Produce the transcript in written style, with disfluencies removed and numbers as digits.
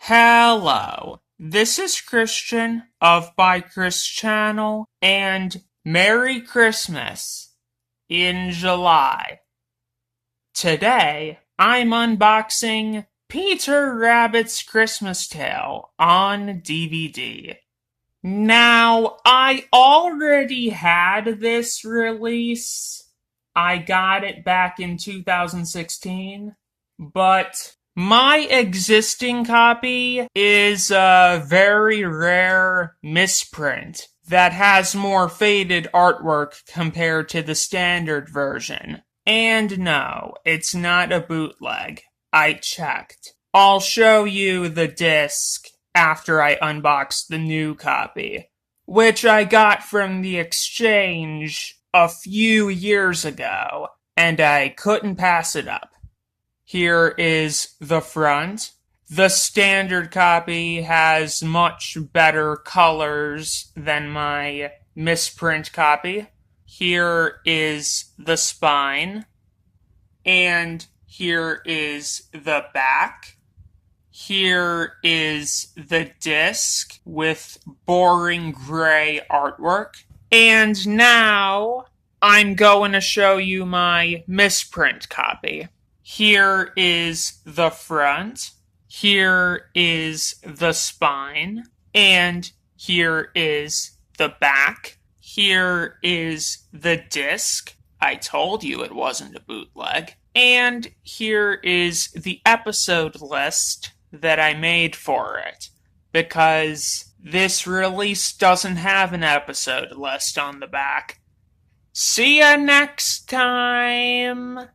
Hello, this is Christian of By Chris Channel, and Merry Christmas in July. Today, I'm unboxing Peter Rabbit's Christmas Tale on DVD. Now, I already had this release. I got it back in 2016, but my existing copy is a very rare misprint that has more faded artwork compared to the standard version. And no, it's not a bootleg. I checked. I'll show you the disc after I unbox the new copy, which I got from the exchange a few years ago, and I couldn't pass it up. Here is the front. The standard copy has much better colors than my misprint copy. Here is the spine. And here is the back. Here is the disc with boring gray artwork. And now I'm going to show you my misprint copy. Here is the front, here is the spine, and here is the back. Here is the disc. I told you it wasn't a bootleg. And here is the episode list that I made for it, because this release doesn't have an episode list on the back. See ya next time!